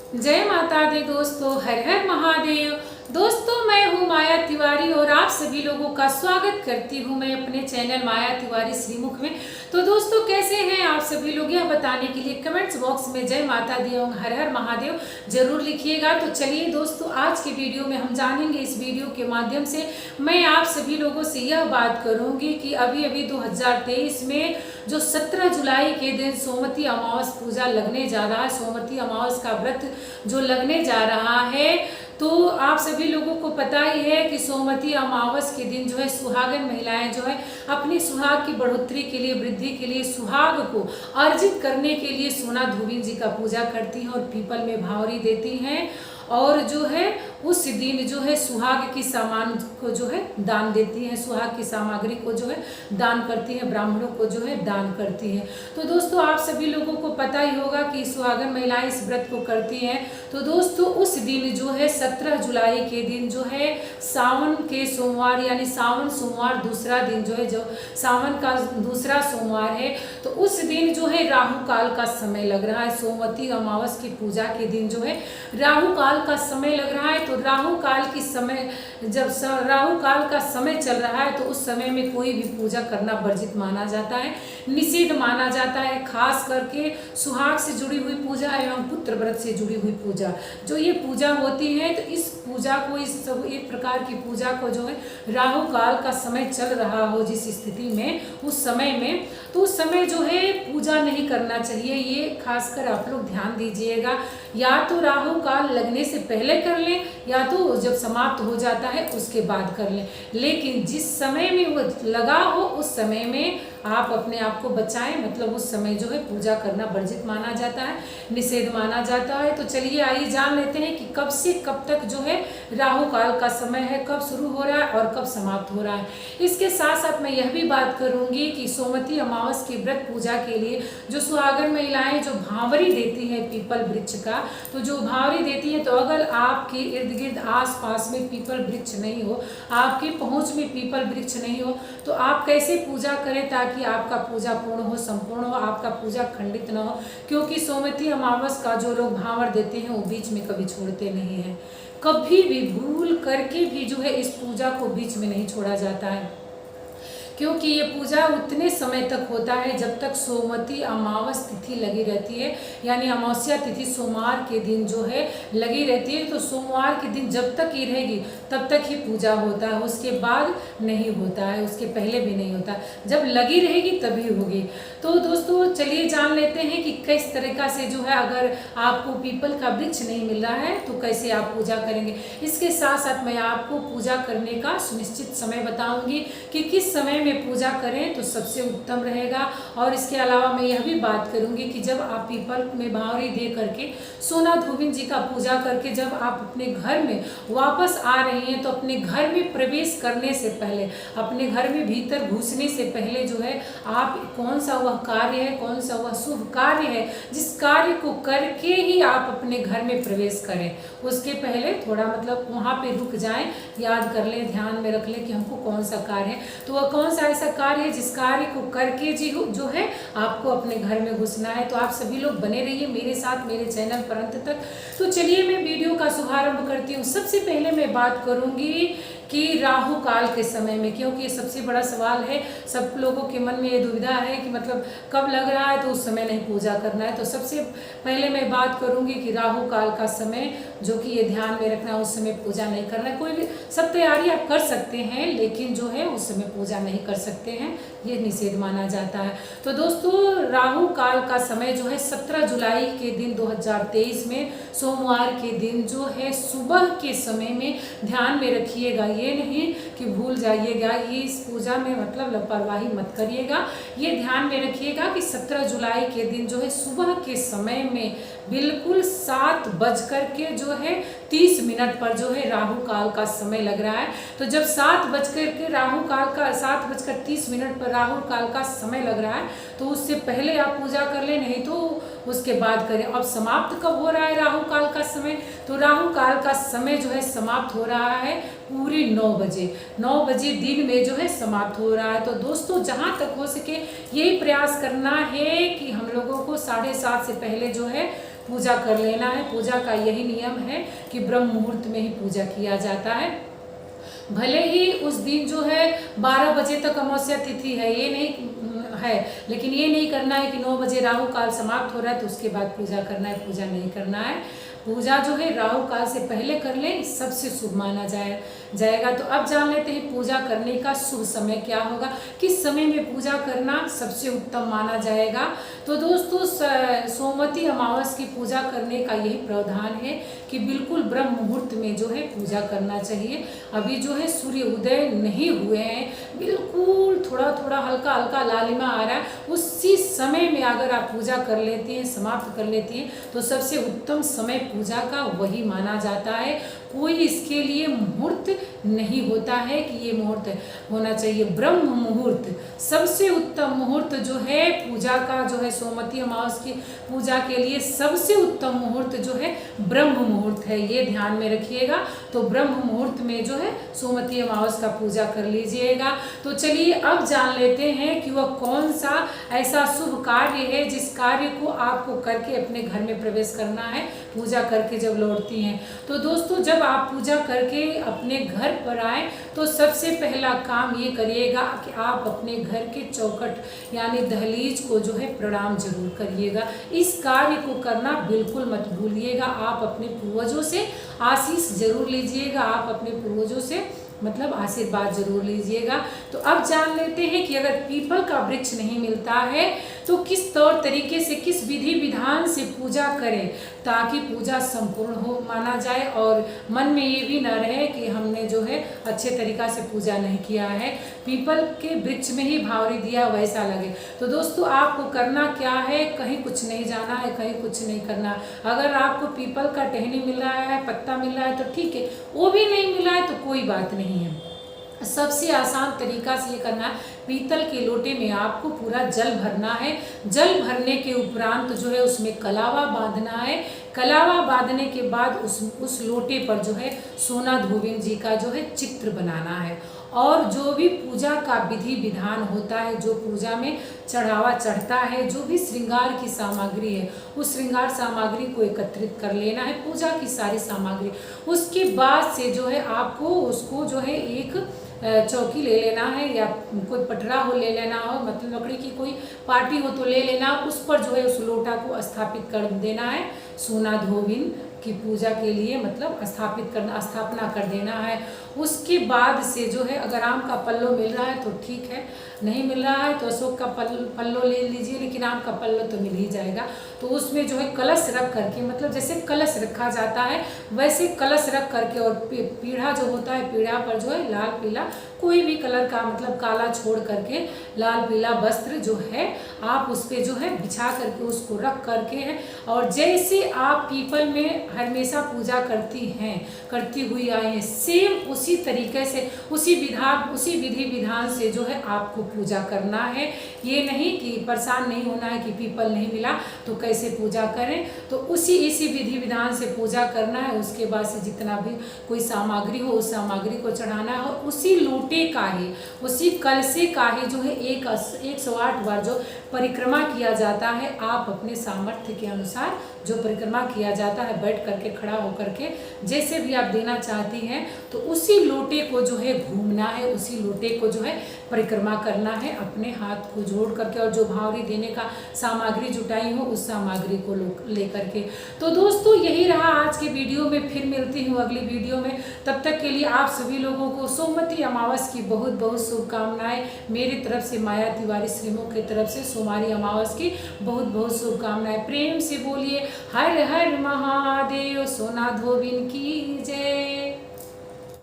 जय माता दी दोस्तों, हर हर महादेव। दोस्तों, मैं हूँ माया तिवारी और आप सभी लोगों का स्वागत करती हूँ मैं अपने चैनल माया तिवारी श्रीमुख में। तो दोस्तों, कैसे हैं आप सभी लोग, यह बताने के लिए कमेंट्स बॉक्स में जय माता दी और हर हर महादेव जरूर लिखिएगा। तो चलिए दोस्तों, आज के वीडियो में हम जानेंगे, इस वीडियो के माध्यम से मैं आप सभी लोगों से यह बात करूंगी कि अभी 2023 में जो 17 जुलाई के दिन सोमवती अमावस पूजा लगने जा रहा है, सोमवती अमावस का व्रत जो लगने जा रहा है, तो आप सभी लोगों को पता ही है कि सोमवती अमावस के दिन जो है सुहागन महिलाएं जो है अपनी सुहाग की बढ़ोतरी के लिए, वृद्धि के लिए, सुहाग को अर्जित करने के लिए सोना धोबिन जी का पूजा करती हैं और पीपल में भावरी देती हैं और जो है उस दिन जो है सुहाग की सामान को जो है दान देती हैं, सुहाग की सामग्री को जो है दान करती हैं, ब्राह्मणों को जो है दान करती हैं। तो दोस्तों, आप सभी लोगों को पता ही होगा कि सुहागन महिलाएं इस व्रत को करती हैं। तो दोस्तों, उस दिन जो है 17 जुलाई के दिन जो है सावन के सोमवार यानी सावन सोमवार दूसरा दिन जो है, जो सावन का दूसरा सोमवार है, तो उस दिन जो है राहु काल का समय लग रहा है। सोमवती अमावस की पूजा के दिन जो है राहु काल का समय लग रहा है। तो राहु काल की समय, जब राहु काल का समय चल रहा है, तो उस समय में कोई भी पूजा करना वर्जित माना जाता है, निषिद्ध माना जाता है। खास करके सुहाग से जुड़ी हुई पूजा एवं पुत्र व्रत से जुड़ी हुई पूजा, जो ये पूजा होती है, तो इस पूजा को, इस सब एक प्रकार की पूजा को जो है राहु काल का समय चल रहा हो जिस स्थिति में, उस समय में, तो उस समय जो है पूजा नहीं करना चाहिए। ये खासकर आप लोग ध्यान दीजिएगा। या तो राहु काल लगने से पहले कर लें या तो जब समाप्त हो जाता है उसके बाद कर लें, लेकिन जिस समय में वो लगा हो उस समय में आप अपने आप को बचाएं। मतलब उस समय जो है पूजा करना वर्जित माना जाता है, निषेध माना जाता है। तो चलिए आइए जान लेते हैं कि कब से कब तक जो है राहु काल का समय है, कब शुरू हो रहा है और कब समाप्त हो रहा है। इसके साथ साथ मैं यह भी बात करूंगी कि सोमवती अमावस की व्रत पूजा के लिए जो सुहागन महिलाएं जो भांवरी देती हैं पीपल वृक्ष का, तो जो भांवरी देती है, तो अगर आपके इर्द गिर्द आस पास में पीपल वृक्ष नहीं हो, आपकी पहुंच में पीपल वृक्ष नहीं हो, तो आप कैसे पूजा करें ताकि आपका पूजा पूर्ण हो, संपूर्ण हो, आपका पूजा खंडित न हो। क्योंकि सोमवती अमावस का जो लोग भांवर देते हैं वो बीच में कभी छोड़ते नहीं हैं, कभी भी भूल करके भी जो है इस पूजा को बीच में नहीं छोड़ा जाता है। क्योंकि ये पूजा उतने समय तक होता है जब तक सोमवती अमावस तिथि लगी रहती है, यानी अमावस्या तिथि सोमवार के दिन जो है लगी रहती है। तो सोमवार के दिन जब तक ये रहेगी तब तक ही पूजा होता है, उसके बाद नहीं होता है, उसके पहले भी नहीं होता, जब लगी रहेगी तभी होगी। तो दोस्तों, चलिए जान लेते हैं कि किस तरीका से जो है, अगर आपको पीपल का वृक्ष नहीं मिल रहा है तो कैसे आप पूजा करेंगे। इसके साथ साथ मैं आपको पूजा करने का सुनिश्चित समय बताऊंगी कि किस समय पूजा करें तो सबसे उत्तम रहेगा। और इसके अलावा मैं यह भी बात करूंगी कि जब आप पीपल में भांवरी दे करके, सोना धोबिन जी का पूजा करके जब आप अपने घर में वापस आ रही हैं, तो अपने घर में प्रवेश करने से पहले, अपने घर में भीतर घुसने से पहले जो है आप कौन सा वह कार्य है, कौन सा वह शुभ कार्य है जिस कार्य को करके ही आप अपने घर में प्रवेश करें, उसके पहले थोड़ा मतलब वहाँ पे रुक जाएं, याद कर लें, ध्यान में रख लें कि हमको कौन सा कार्य है। तो वह कौन सा ऐसा कार्य है जिस कार्य को करके जी जो है आपको अपने घर में घुसना है। तो आप सभी लोग बने रहिए मेरे साथ, मेरे चैनल पर अंत तक। तो चलिए मैं वीडियो का शुभारंभ करती हूँ। सबसे पहले मैं बात करूंगी कि राहु काल के समय में, क्योंकि ये सबसे बड़ा सवाल है, सब लोगों के मन में ये दुविधा है कि मतलब कब लग रहा है तो उस समय नहीं पूजा करना है। तो सबसे पहले मैं बात करूंगी कि राहु काल का समय, जो कि ये ध्यान में रखना, उस समय पूजा नहीं करना है। कोई भी सब तैयारी आप कर सकते हैं, लेकिन जो है उस समय पूजा नहीं कर सकते हैं, ये निषेध माना जाता है। तो दोस्तों, राहु काल का समय जो है 17 जुलाई के दिन 2023 में सोमवार के दिन जो है सुबह के समय में, ध्यान में रखिएगा, ये नहीं कि भूल जाइएगा, ये इस पूजा में मतलब लापरवाही मत करिएगा। ये ध्यान में रखिएगा कि 17 जुलाई के दिन जो है सुबह के समय में बिल्कुल 7:30 पर जो है राहु काल का समय लग रहा है। तो जब 7:30 पर राहु काल का समय लग रहा है, तो उससे पहले आप पूजा कर ले, नहीं तो उसके बाद करें। अब समाप्त कब हो रहा है राहु काल का समय, तो राहु काल का समय जो है समाप्त हो रहा है पूरी 9 बजे, 9 बजे दिन में जो है समाप्त हो रहा है। तो दोस्तों, जहाँ तक हो सके यही प्रयास करना है कि हम लोगों को 7:30 से पहले जो है पूजा कर लेना है। पूजा का यही नियम है कि ब्रह्म मुहूर्त में ही पूजा किया जाता है। भले ही उस दिन जो है 12 बजे तक अमावस्या तिथि है, ये नहीं है, लेकिन ये नहीं करना है कि 9 बजे राहु काल समाप्त हो रहा है तो उसके बाद पूजा करना है। पूजा नहीं करना है। पूजा जो है राहु काल से पहले कर लें, सबसे शुभ माना जाएगा। तो अब जान लेते हैं पूजा करने का शुभ समय क्या होगा, किस समय में पूजा करना सबसे उत्तम माना जाएगा। तो दोस्तों सोमवती अमावस की पूजा करने का यही प्रावधान है कि बिल्कुल ब्रह्म मुहूर्त में जो है पूजा करना चाहिए। अभी जो है सूर्य उदय नहीं हुए हैं, बिल्कुल थोड़ा थोड़ा हल्का हल्का लालिमा आ रहा है, उसी समय में अगर आप पूजा कर लेती हैं, समाप्त कर लेती हैं, तो सबसे उत्तम समय पूजा का वही माना जाता है। कोई इसके लिए मुहूर्त नहीं होता है कि ये मुहूर्त होना चाहिए। ब्रह्म मुहूर्त सबसे उत्तम मुहूर्त जो है पूजा का, जो है सोमवती अमावस की पूजा के लिए सबसे उत्तम मुहूर्त जो है ब्रह्म मुहूर्त है, ये ध्यान में रखिएगा। तो ब्रह्म मुहूर्त में जो है सोमवती अमावस का पूजा कर लीजिएगा। तो चलिए अब जान लेते हैं कि वह कौन सा ऐसा शुभ कार्य है जिस कार्य को आपको करके अपने घर में प्रवेश करना है पूजा करके जब लौटती हैं। तो दोस्तों जब आप पूजा करके अपने घर पर आए तो सबसे पहला काम ये करिएगा कि आप अपने घर के चौखट यानी दहलीज को जो है प्रणाम जरूर करिएगा। इस कार्य को करना बिल्कुल मत भूलिएगा। आप अपने पूर्वजों से आशीष जरूर लीजिएगा, आप अपने पूर्वजों से मतलब आशीर्वाद जरूर लीजिएगा। तो अब जान लेते हैं कि अगर पीपल का वृक्ष नहीं मिलता है तो किस तौर तरीके से, किस विधि विधान से पूजा करें ताकि पूजा संपूर्ण हो माना जाए और मन में ये भी न रहे कि हमने जो है अच्छे तरीका से पूजा नहीं किया है, पीपल के वृक्ष में ही भावरी दिया वैसा लगे। तो दोस्तों आपको करना क्या है, कहीं कुछ नहीं जाना है, कहीं कुछ नहीं करना। अगर आपको पीपल का टहनी मिल रहा है, पत्ता मिल रहा है तो ठीक है, वो भी नहीं मिला है तो कोई बात नहीं है। सबसे आसान तरीका से ये करना है, पीतल के लोटे में आपको पूरा जल भरना है। जल भरने के उपरांत जो है उसमें कलावा बांधना है। कलावा बांधने के बाद उस लोटे पर जो है सोना धोबिन जी का जो है चित्र बनाना है और जो भी पूजा का विधि विधान होता है, जो पूजा में चढ़ावा चढ़ता है, जो भी श्रृंगार की सामग्री है, उस श्रृंगार सामग्री को एकत्रित कर लेना है, पूजा की सारी सामग्री। उसके बाद से जो है आपको उसको जो है एक चौकी ले लेना है या कोई पटरा हो ले लेना हो, मतलब लकड़ी की कोई पार्टी हो तो ले लेना, उस पर जो है उस लोटा को स्थापित कर देना है। सोना धोबिन की पूजा के लिए मतलब स्थापना कर देना है। उसके बाद से जो है अगर आम का पल्लो मिल रहा है तो ठीक है, नहीं मिल रहा है तो अशोक का पल्लो ले लीजिए, लेकिन आम का पल्लो तो मिल ही जाएगा। तो उसमें जो है कलश रख करके, मतलब जैसे कलश रखा जाता है वैसे कलश रख करके, और पीढ़ा जो होता है पीढ़ा पर जो है लाल पीला कोई भी कलर का, मतलब काला छोड़ करके लाल पीला वस्त्र जो है आप उस पर जो है बिछा करके उसको रख करके है। और जैसे आप पीपल में हमेशा पूजा करती हुई आई हैं, सेम उसी तरीके से उसी विधि विधान से जो है आपको पूजा करना है। ये नहीं कि परेशान नहीं होना है कि पीपल नहीं मिला तो कैसे पूजा करें, तो इसी विधि विधान से पूजा करना है। उसके बाद से जितना भी कोई सामग्री हो उस सामग्री को चढ़ाना है और उसी लोटे का ही, उसी कलशे का ही जो है 108 बार जो परिक्रमा किया जाता है, आप अपने सामर्थ्य के अनुसार जो परिक्रमा किया जाता है बैठ करके, खड़ा होकर के, जैसे भी आप देना चाहती हैं तो उसी लोटे को जो है घूमना है, उसी लोटे को जो है परिक्रमा करना है अपने हाथ को जोड़ करके, और जो भावरी देने का सामग्री जुटाई हो उस सामग्री को लेकर के। तो दोस्तों यही रहा आज के वीडियो में, फिर मिलती हूँ अगली वीडियो में। तब तक के लिए आप सभी लोगों को सोमवती अमावस की बहुत बहुत शुभकामनाएं मेरी तरफ से, माया तिवारी श्रीमुख की तरफ से सोमवारी अमावस की बहुत बहुत शुभकामनाएं। प्रेम से बोलिए हर हर महादेव, सोना धोबिन की जय।